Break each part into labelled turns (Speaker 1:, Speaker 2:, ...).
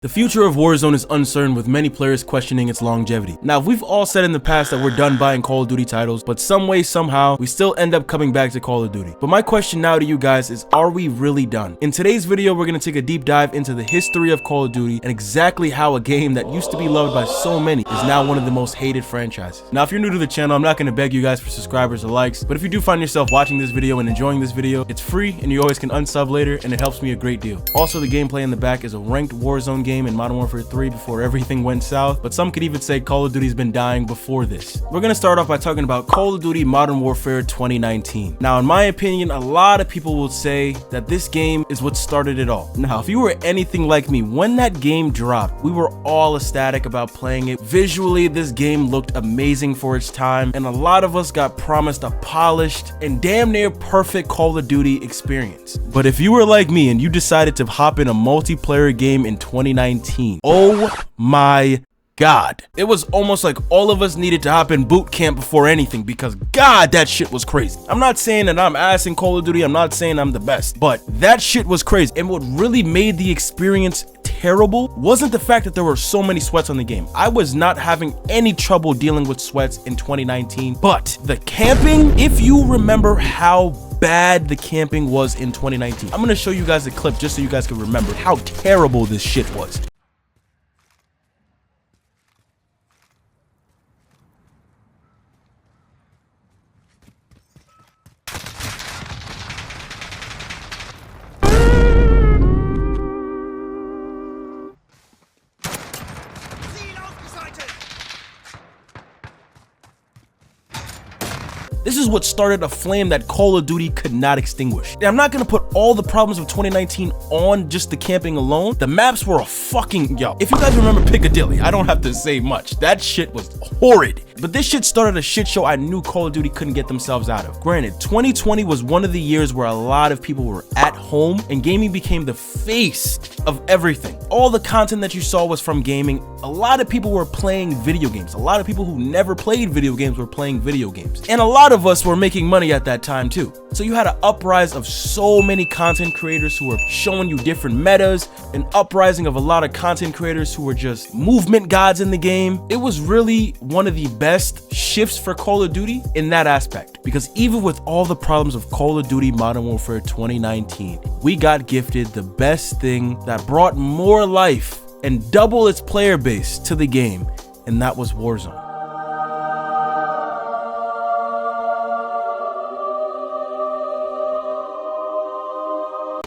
Speaker 1: The future of Warzone is uncertain, with many players questioning its longevity. Now, we've all said in the past that we're done buying Call of Duty titles, but some way, somehow, we still end up coming back to Call of Duty. But my question now to you guys is, are we really done? In today's video, we're going to take a deep dive into the history of Call of Duty and exactly how a game that used to be loved by so many is now one of the most hated franchises. Now, if you're new to the channel, I'm not going to beg you guys for subscribers or likes, but if you do find yourself watching this video and enjoying this video, it's free and you always can unsub later, and it helps me a great deal. Also, the gameplay in the back is a ranked Warzone game in Modern Warfare 3 before everything went south, but some could even say Call of Duty's been dying before this. We're gonna start off by talking about Call of Duty Modern Warfare 2019. Now, in my opinion, a lot of people will say that this game is what started it all. Now, if you were anything like me, when that game dropped, we were all ecstatic about playing it. Visually, this game looked amazing for its time, and a lot of us got promised a polished and damn near perfect Call of Duty experience. But if you were like me and you decided to hop in a multiplayer game in 2019, oh my God. It was almost like all of us needed to hop in boot camp before anything, because God, that shit was crazy. I'm not saying that I'm ass in Call of Duty, I'm not saying I'm the best, but that shit was crazy. And what really made the experience terrible wasn't the fact that there were so many sweats on the game. I was not having any trouble dealing with sweats in 2019, but the camping, if you remember how bad the camping was in 2019, I'm gonna show you guys a clip just so you guys can remember how terrible this shit was. This is what started a flame that Call of Duty could not extinguish. And I'm not gonna put all the problems of 2019 on just the camping alone. The maps were a fucking, yo, if you guys remember Piccadilly, I don't have to say much. That shit was horrid. But this shit started a shit show I knew Call of Duty couldn't get themselves out of. Granted, 2020 was one of the years where a lot of people were at home and gaming became the face of everything. All the content that you saw was from gaming. A lot of people were playing video games. A lot of people who never played video games were playing video games. And a lot of us were making money at that time too. So you had an uprise of so many content creators who were showing you different metas, an uprising of a lot of content creators who were just movement gods in the game. It was really one of the best shifts for Call of Duty in that aspect, because even with all the problems of Call of Duty Modern Warfare 2019, we got gifted the best thing that brought more life and double its player base to the game, and that was Warzone.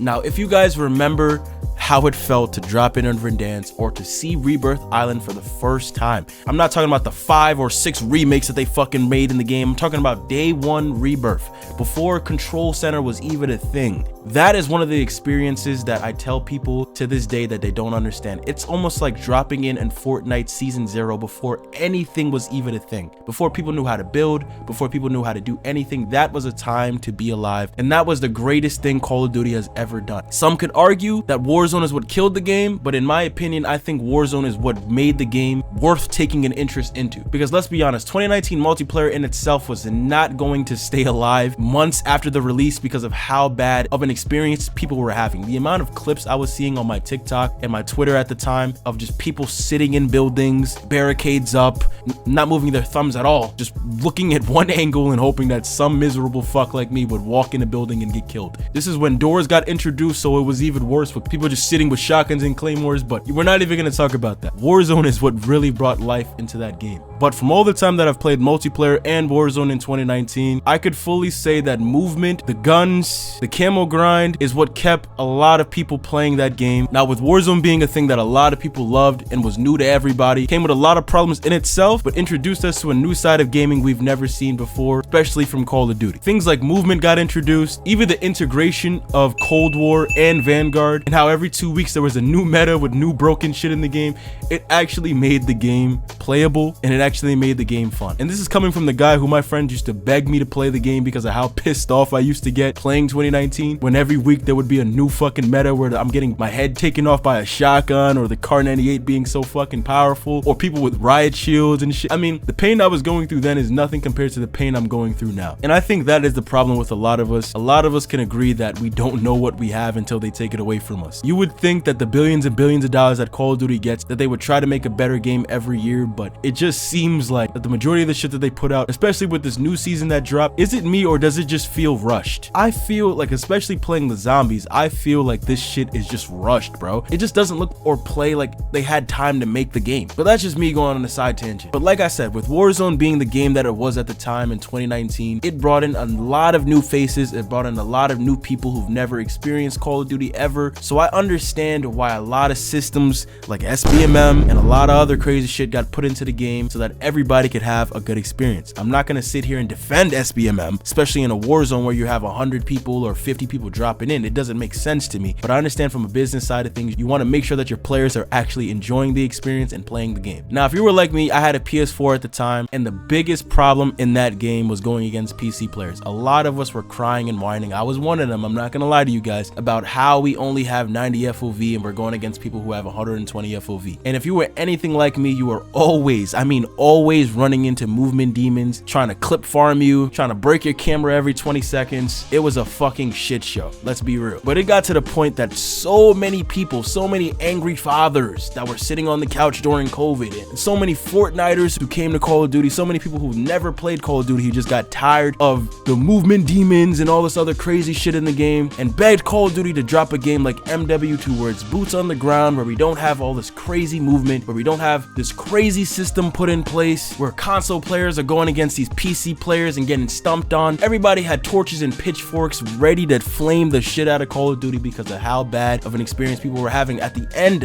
Speaker 1: Now, if you guys remember how it felt to drop in on Verdansk or to see Rebirth Island for the first time, I'm not talking about the 5 or 6 remakes that they fucking made in the game. I'm talking about day one Rebirth, before Control Center was even a thing. That is one of the experiences that I tell people to this day that they don't understand. It's almost like dropping in Fortnite Season 0 before anything was even a thing. Before people knew how to build, before people knew how to do anything. That was a time to be alive, and that was the greatest thing Call of Duty has ever done. Some could argue that Warzone is what killed the game, but in my opinion, I think Warzone is what made the game worth taking an interest into. Because let's be honest, 2019 multiplayer in itself was not going to stay alive months after the release because of how bad of an experience people were having. The amount of clips I was seeing on my TikTok and my Twitter at the time of just people sitting in buildings, barricades up, not moving their thumbs at all, just looking at one angle and hoping that some miserable fuck like me would walk in a building and get killed. This is when doors got introduced, so it was even worse with people just sitting with shotguns and claymores, but we're not even going to talk about that. Warzone is what really brought life into that game. But from all the time that I've played multiplayer and Warzone in 2019, I could fully say that movement, the guns, the camo grind is what kept a lot of people playing that game. Now, with Warzone being a thing that a lot of people loved and was new to everybody, came with a lot of problems in itself, but introduced us to a new side of gaming we've never seen before, especially from Call of Duty. Things like movement got introduced, even the integration of Cold War and Vanguard, and how every 2 weeks there was a new meta with new broken shit in the game. It actually made the game playable, and it actually made the game fun. And this is coming from the guy who my friend used to beg me to play the game because of how pissed off I used to get playing 2019 when when every week there would be a new fucking meta where I'm getting my head taken off by a shotgun, or the Kar 98 being so fucking powerful, or people with riot shields and shit. I mean, the pain I was going through then is nothing compared to the pain I'm going through now. And I think that is the problem with a lot of us. A lot of us can agree that we don't know what we have until they take it away from us. You would think that the billions and billions of dollars that Call of Duty gets, that they would try to make a better game every year, but it just seems like that the majority of the shit that they put out, especially with this new season that dropped, is it me or does it just feel rushed? I feel like, especially playing the zombies, I feel like this shit is just rushed, bro. It just doesn't look or play like they had time to make the game. But that's just me going on a side tangent. But like I said, with Warzone being the game that it was at the time in 2019, it brought in a lot of new faces. It brought in a lot of new people who've never experienced Call of Duty ever. So I understand why a lot of systems like SBMM and a lot of other crazy shit got put into the game so that everybody could have a good experience. I'm not gonna sit here and defend SBMM, especially in a Warzone where you have 100 people or 50 people dropping in. It doesn't make sense to me. But I understand from a business side of things, you want to make sure that your players are actually enjoying the experience and playing the game. Now, if you were like me, I had a PS4 at the time, and the biggest problem in that game was going against PC players. A lot of us were crying and whining. I was one of them, I'm not gonna lie to you guys, about how we only have 90 FOV and we're going against people who have 120 FOV. And if you were anything like me, you were always, I mean always, running into movement demons, trying to clip farm you, trying to break your camera every 20 seconds. It was a fucking shit show, let's be real. But it got to the point that so many people, so many angry fathers that were sitting on the couch during COVID, and so many Fortniters who came to Call of Duty, so many people who never played Call of Duty who just got tired of the movement demons and all this other crazy shit in the game, and begged Call of Duty to drop a game like MW2 where it's boots on the ground, where we don't have all this crazy movement, where we don't have this crazy system put in place, where console players are going against these PC players and getting stumped on. Everybody had torches and pitchforks ready to flame the shit out of Call of Duty because of how bad of an experience people were having at the end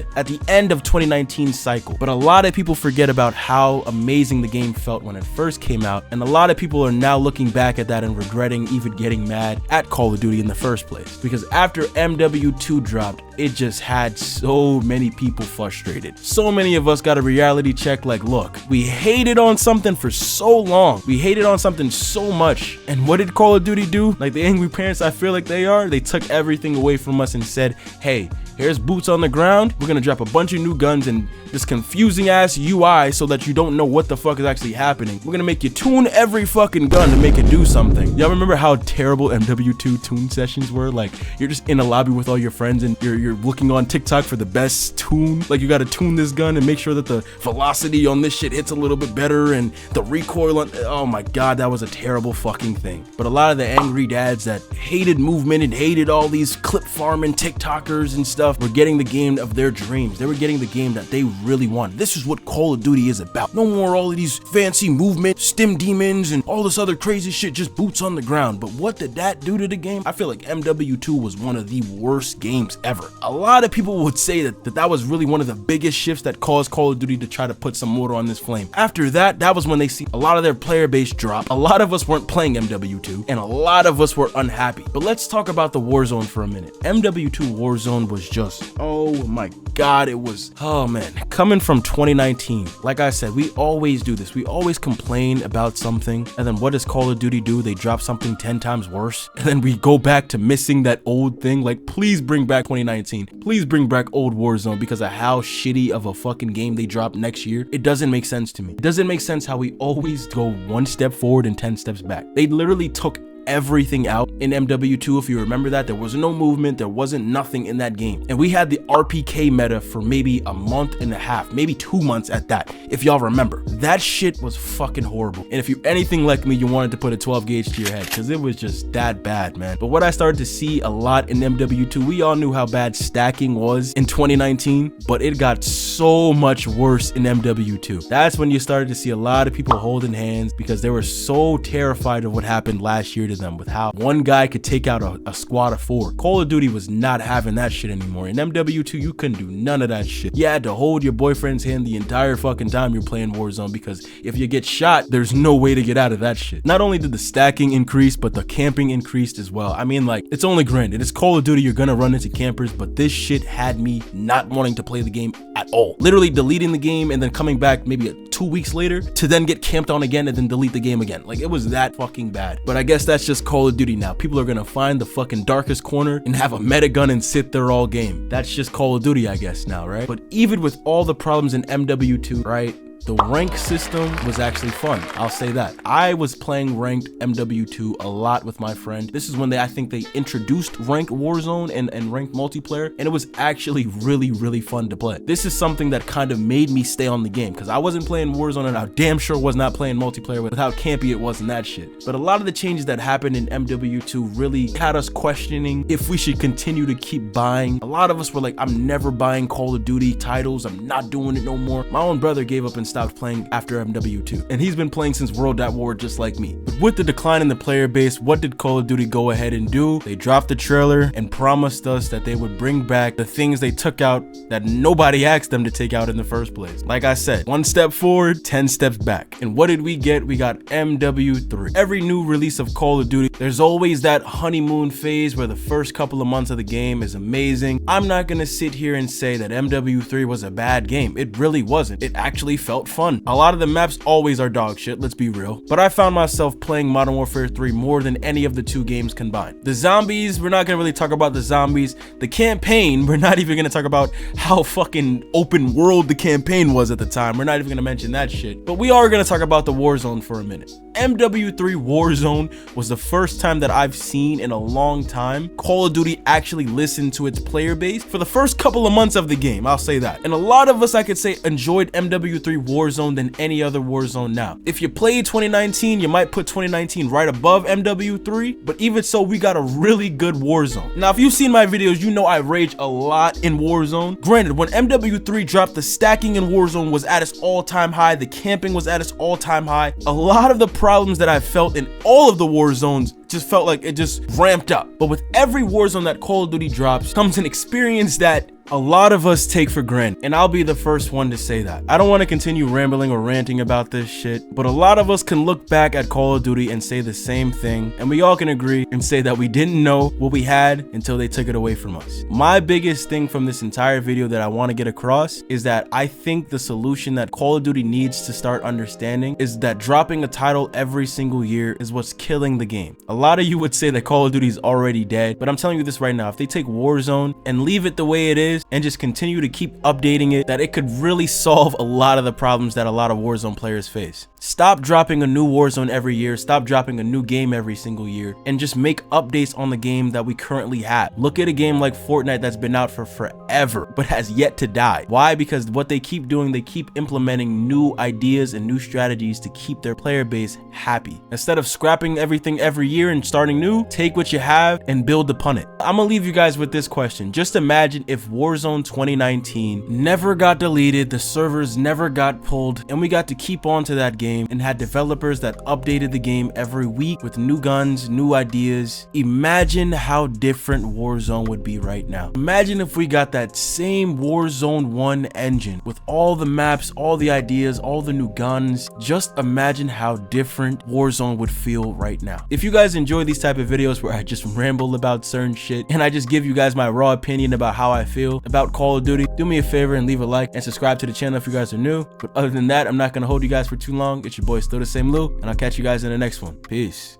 Speaker 1: of 2019's cycle. But a lot of people forget about how amazing the game felt when it first came out, and a lot of people are now looking back at that and regretting even getting mad at Call of Duty in the first place, because after MW2 dropped, it just had so many people frustrated. So many of us got a reality check like, look, we hated on something for so long, we hated on something so much, and what did Call of Duty do? Like the angry parents I feel like they are, they took everything away from us and said, hey, here's boots on the ground, we're gonna drop a bunch of new guns and this confusing ass UI so that you don't know what the fuck is actually happening. We're gonna make you tune every fucking gun to make it do something. Y'all remember how terrible MW2 tune sessions were? Like, you're just in a lobby with all your friends and you're looking on TikTok for the best tune. Like, you gotta tune this gun and make sure that the velocity on this shit hits a little bit better and the recoil on, oh my god, that was a terrible fucking thing. But a lot of the angry dads that hated movement and hated all these clip farming TikTokers and stuff were getting the game of their dreams. They were getting the game that they really wanted. This is what Call of Duty is about. No more all of these fancy movement, stim demons, and all this other crazy shit, just boots on the ground. But what did that do to the game? I feel like MW2 was one of the worst games ever. A lot of people would say that was really one of the biggest shifts that caused Call of Duty to try to put some mortar on this flame. After that, that was when they see a lot of their player base drop. A lot of us weren't playing MW2, and a lot of us were unhappy. But let's talk about the Warzone for a minute. MW2 Warzone was just, oh my god, it was, oh man. Coming from 2019, like I said, we always do this. We always complain about something, and then what does Call of Duty do? They drop something 10 times worse, and then we go back to missing that old thing. Like, please bring back 2019. Please bring back old Warzone because of how shitty of a fucking game they drop next year. It doesn't make sense to me. It doesn't make sense how we always go one step forward and 10 steps back. They literally took everything out in MW2. If you remember that, there was no movement, there wasn't nothing in that game, and we had the RPK meta for maybe a month and a half, maybe 2 months at that, if y'all remember. That shit was fucking horrible, and if you're anything like me, you wanted to put a 12 gauge to your head because it was just that bad, man. But what I started to see a lot in MW2, we all knew how bad stacking was in 2019, but it got so much worse in MW2. That's when you started to see a lot of people holding hands because they were so terrified of what happened last year to them, with how one guy could take out a squad of 4. Call of Duty was not having that shit anymore. In MW2, you couldn't do none of that shit. You had to hold your boyfriend's hand the entire fucking time you're playing Warzone, because if you get shot, there's no way to get out of that shit. Not only did the stacking increase, but the camping increased as well. I mean, like, it's only granted, it's Call of Duty, you're gonna run into campers, but this shit had me not wanting to play the game at all. Literally deleting the game and then coming back maybe 2 weeks later to then get camped on again and then delete the game again. Like, it was that fucking bad. But I guess that's just Call of Duty now. People are gonna find the fucking darkest corner and have a meta gun and sit there all game. That's just Call of Duty, I guess, now, right? But even with all the problems in MW2, right, the rank system was actually fun. I'll say that. I was playing ranked MW2 a lot with my friend. This is when I think they introduced ranked Warzone and ranked multiplayer, and it was actually really, really fun to play. This is something that kind of made me stay on the game, because I wasn't playing Warzone and I damn sure was not playing multiplayer with how campy it was and that shit. But a lot of the changes that happened in MW2 really had us questioning if we should continue to keep buying. A lot of us were like, I'm never buying Call of Duty titles. I'm not doing it no more. My own brother gave up and stopped playing after MW2, and he's been playing since World at War just like me. But with the decline in the player base, what did Call of Duty go ahead and do? They dropped the trailer and promised us that they would bring back the things they took out that nobody asked them to take out in the first place. Like I said, 1 step forward, 10 steps back. And what did we get? We got MW3. Every new release of Call of Duty, there's always that honeymoon phase where the first couple of months of the game is amazing. I'm not gonna sit here and say that MW3 was a bad game. It really wasn't. It actually felt fun. A lot of the maps always are dog shit, let's be real. But I found myself playing Modern Warfare 3 more than any of the 2 games combined. The zombies, we're not gonna really talk about the zombies. The campaign, we're not even gonna talk about how fucking open world the campaign was at the time. We're not even gonna mention that shit. But we are gonna talk about the Warzone for a minute. MW3 Warzone was the first time that I've seen in a long time Call of Duty actually listened to its player base for the first couple of months of the game, I'll say that. And a lot of us, I could say, enjoyed MW3 Warzone than any other Warzone now. If you played 2019, you might put 2019 right above MW3, but even so, we got a really good Warzone. Now, if you've seen my videos, you know I rage a lot in Warzone. Granted, when MW3 dropped, the stacking in Warzone was at its all-time high, the camping was at its all-time high. A lot of the problems that I felt in all of the Warzones just felt like it just ramped up. But with every Warzone that Call of Duty drops comes an experience that a lot of us take for granted, and I'll be the first one to say that. I don't want to continue rambling or ranting about this shit, but a lot of us can look back at Call of Duty and say the same thing, and we all can agree and say that we didn't know what we had until they took it away from us. My biggest thing from this entire video that I want to get across is that I think the solution that Call of Duty needs to start understanding is that dropping a title every single year is what's killing the game. A lot of you would say that Call of Duty is already dead, but I'm telling you this right now, if they take Warzone and leave it the way it is and just continue to keep updating it, that it could really solve a lot of the problems that a lot of Warzone players face. Stop dropping a new Warzone every year, stop dropping a new game every single year, and just make updates on the game that we currently have. Look at a game like Fortnite that's been out for forever, but has yet to die. Why? Because what they keep doing, they keep implementing new ideas and new strategies to keep their player base happy. Instead of scrapping everything every year and starting new, take what you have and build upon it. I'm gonna leave you guys with this question. Just imagine if Warzone 2019 never got deleted, the servers never got pulled, and we got to keep on to that game and had developers that updated the game every week with new guns, new ideas. Imagine how different Warzone would be right now. Imagine if we got that same Warzone 1 engine with all the maps, all the ideas, all the new guns. Just imagine how different Warzone would feel right now. If you guys enjoy these type of videos where I just ramble about certain shit and I just give you guys my raw opinion about how I feel about Call of Duty, do me a favor and leave a like and subscribe to the channel if you guys are new. But other than that, I'm not gonna hold you guys for too long. It's your boy, still the same Lou, and I'll catch you guys in the next one. Peace.